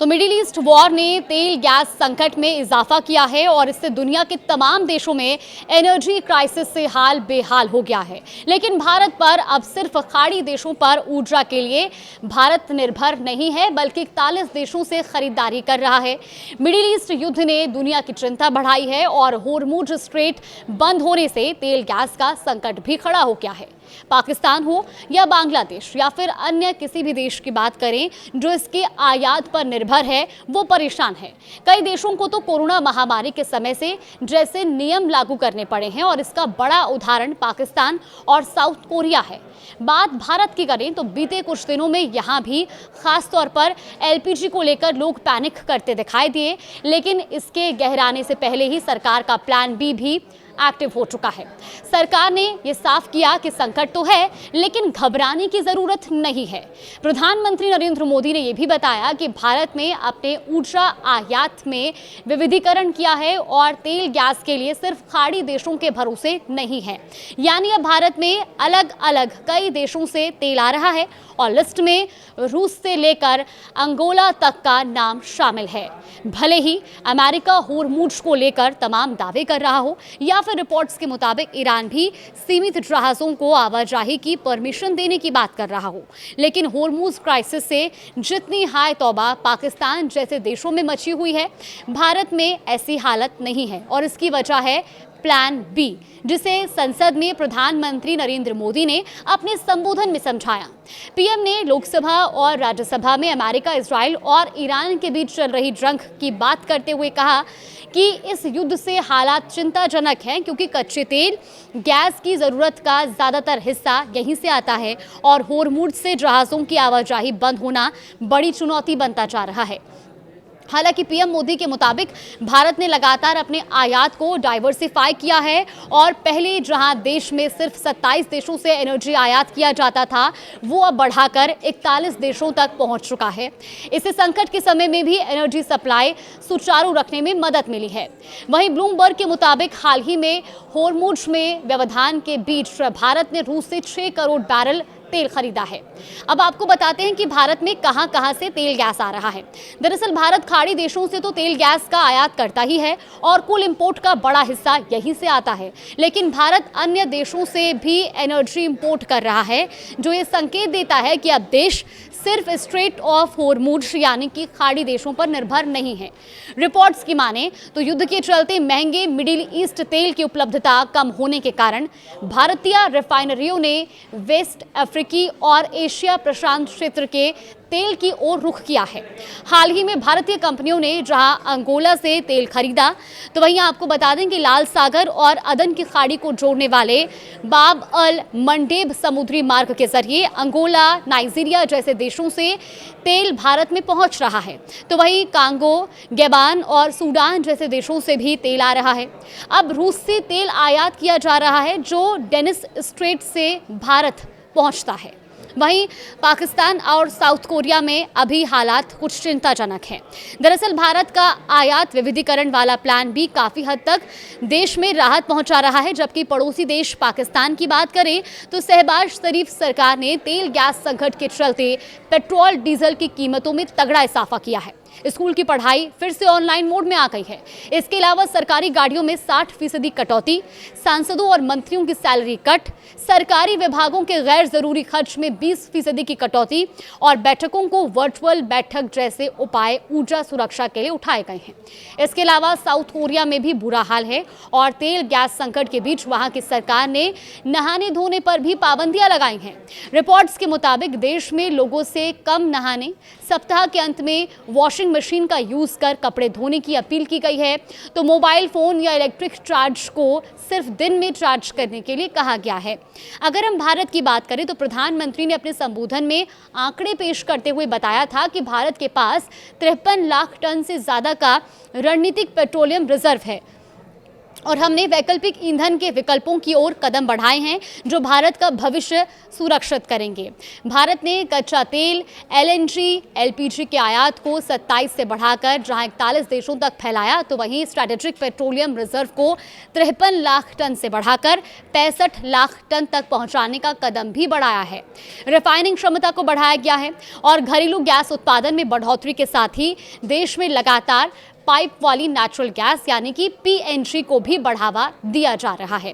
तो middle east war ने तेल गैस संकट में इजाफा किया है और इससे दुनिया के तमाम देशों में एनर्जी क्राइसिस से हाल बेहाल हो गया है। लेकिन भारत पर अब सिर्फ खाड़ी देशों पर ऊर्जा के लिए भारत निर्भर नहीं है, बल्कि 41 देशों से खरीदारी कर रहा है। मिडिल ईस्ट युद्ध ने दुनिया की चिंता बढ़ाई है और होर्मुज स्ट्रेट बंद होने से तेल गैस का संकट भी खड़ा हो गया है। पाकिस्तान हो या बांग्लादेश या फिर अन्य किसी भी देश की बात करें जो इसके आयात पर निर्भर है, वो परेशान है। कई देशों को तो कोरोना महामारी के समय से जैसे नियम लागू करने पड़े हैं और इसका बड़ा उदाहरण पाकिस्तान और साउथ कोरिया है। बात भारत की करें तो बीते कुछ दिनों में यहाँ भी खास तौर पर एलपीजी को लेकर लोग पैनिक करते दिखाई दिए, लेकिन इसके गहराने से पहले ही सरकार का प्लान बी भी एक्टिव हो चुका है। सरकार ने यह साफ किया कि संकट तो है, लेकिन घबराने की जरूरत नहीं है। प्रधानमंत्री नरेंद्र मोदी ने यह भी बताया कि भारत ने अपने ऊर्जा आयात में विविधीकरण किया है और तेल गैस के लिए सिर्फ खाड़ी देशों के भरोसे नहीं है। यानी अब भारत में अलग अलग कई देशों से तेल आ रहा है और लिस्ट में रूस से लेकर अंगोला तक का नाम शामिल है। भले ही अमेरिका होर्मुज को लेकर तमाम दावे कर रहा हो या फिर रिपोर्ट्स के मुताबिक ईरान भी सीमित जहाजों को आवाजाही की परमिशन देने की बात कर रहा हो, लेकिन होर्मुज क्राइसिस से जितनी हाय तौबा पाकिस्तान जैसे देशों में मची हुई है, भारत में ऐसी हालत नहीं है। और इसकी वजह है प्लान बी, जिसे संसद में प्रधानमंत्री नरेंद्र मोदी ने अपने संबोधन में समझाया। पीएम ने लोकसभा और राज्यसभा में अमेरिका, इजराइल और ईरान के बीच चल रही जंग की बात करते हुए कहा कि इस युद्ध से हालात चिंताजनक हैं, क्योंकि कच्चे तेल गैस की ज़रूरत का ज़्यादातर हिस्सा यहीं से आता है और होर्मुज से जहाज़ों की आवाजाही बंद होना बड़ी चुनौती बनता जा रहा है। हालांकि पीएम मोदी के मुताबिक भारत ने लगातार अपने आयात को डाइवर्सिफाई किया है और पहले जहां देश में सिर्फ 27 देशों से एनर्जी आयात किया जाता था, वो अब बढ़ाकर 41 देशों तक पहुंच चुका है। इससे संकट के समय में भी एनर्जी सप्लाई सुचारू रखने में मदद मिली है। वहीं ब्लूमबर्ग के मुताबिक हाल ही में होर्मुज में व्यवधान के बीच भारत ने रूस से 6 करोड़ बैरल तेल खरीदा है। अब आपको बताते हैं कि भारत में कहां-कहां से तेल गैस आ रहा है। दरअसल भारत खाड़ी देशों से तो तेल गैस का आयात करता ही है और कुल इंपोर्ट का बड़ा हिस्सा यहीं से आता है, लेकिन भारत अन्य देशों से भी एनर्जी इंपोर्ट कर रहा है, जो ये संकेत देता है कि अब देश सिर्फ स्ट्रेट ऑफ होर्मुज यानी कि खाड़ी देशों पर निर्भर नहीं है। रिपोर्ट्स की माने तो युद्ध के चलते महंगे मिडिल ईस्ट तेल की उपलब्धता कम होने के कारण भारतीय रिफाइनरियों ने वेस्ट अफ्रीकी और एशिया प्रशांत क्षेत्र के तेल की ओर रुख किया है। हाल ही में भारतीय कंपनियों ने जहां अंगोला से तेल खरीदा, तो वहीं आपको बता दें कि लाल सागर और अदन की खाड़ी को जोड़ने वाले बाब अल मंडेब समुद्री मार्ग के जरिए अंगोला, नाइजीरिया जैसे देशों से तेल भारत में पहुंच रहा है। तो वहीं कांगो, गैबान और सूडान जैसे देशों से भी तेल आ रहा है। अब रूस से तेल आयात किया जा रहा है, जो डेनिस स्ट्रेट से भारत पहुंचता है। वहीं पाकिस्तान और साउथ कोरिया में अभी हालात कुछ चिंताजनक हैं। दरअसल भारत का आयात विविधीकरण वाला प्लान भी काफ़ी हद तक देश में राहत पहुंचा रहा है, जबकि पड़ोसी देश पाकिस्तान की बात करें तो शहबाज शरीफ सरकार ने तेल गैस संकट के चलते पेट्रोल डीजल की कीमतों में तगड़ा इजाफा किया है। स्कूल की पढ़ाई फिर से ऑनलाइन मोड में आ गई है। इसके अलावा सरकारी गाड़ियों में 60% कटौती, सांसदों और मंत्रियों की सैलरी कट, सरकारी विभागों के गैर जरूरी खर्च में 20% की कटौती और बैठकों को वर्चुअल बैठक जैसे उपाय ऊर्जा सुरक्षा के लिए उठाए गए हैं। इसके अलावा साउथ कोरिया में भी बुरा हाल है और तेल गैस संकट के बीच वहां की सरकार ने नहाने धोने पर भी पाबंदियां लगाई हैं। रिपोर्ट्स के मुताबिक देश में लोगों से कम नहाने, सप्ताह के अंत में वॉशिंग मशीन का यूज कर कपड़े धोने की अपील की गई है। तो मोबाइल फोन या इलेक्ट्रिक चार्ज को सिर्फ दिन में चार्ज करने के लिए कहा गया है। अगर हम भारत की बात करें तो प्रधानमंत्री ने अपने संबोधन में आंकड़े पेश करते हुए बताया था कि भारत के पास 53 लाख टन से ज्यादा का रणनीतिक पेट्रोलियम रिजर्व है और हमने वैकल्पिक ईंधन के विकल्पों की ओर कदम बढ़ाए हैं जो भारत का भविष्य सुरक्षित करेंगे। भारत ने कच्चा तेल, एलएनजी, एलपीजी के आयात को 27 से बढ़ाकर जहां 41 देशों तक फैलाया, तो वहीं स्ट्रैटेजिक पेट्रोलियम रिजर्व को 53 लाख टन से बढ़ाकर 65 लाख टन तक पहुंचाने का कदम भी बढ़ाया है। रिफाइनिंग क्षमता को बढ़ाया गया है और घरेलू गैस उत्पादन में बढ़ोतरी के साथ ही देश में लगातार पाइप वाली नेचुरल गैस यानी कि पीएनजी को भी बढ़ावा दिया जा रहा है।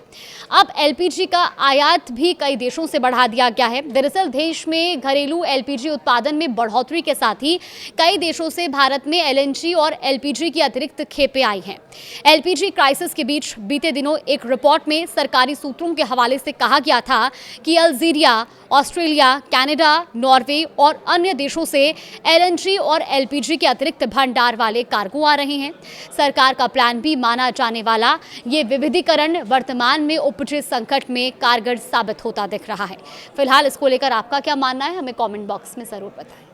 अब एलपीजी का आयात भी कई देशों से बढ़ा दिया गया है। दरअसल देश में घरेलू एलपीजी उत्पादन में बढ़ोतरी के साथ ही कई देशों से भारत में एलएनजी और एलपीजी की अतिरिक्त खेपें आई हैं। एलपीजी क्राइसिस के बीच बीते दिनों एक रिपोर्ट में सरकारी सूत्रों के हवाले से कहा गया था कि अल्जीरिया, ऑस्ट्रेलिया, कनाडा, नॉर्वे और अन्य देशों से एलएनजी और एलपीजी के अतिरिक्त भंडार वाले कार्गो आ रहे हैं। सरकार का प्लान भी माना जाने वाला ये विविधीकरण वर्तमान में उपजे संकट में कारगर साबित होता दिख रहा है। फिलहाल इसको लेकर आपका क्या मानना है, हमें कमेंट बॉक्स में जरूर बताएं।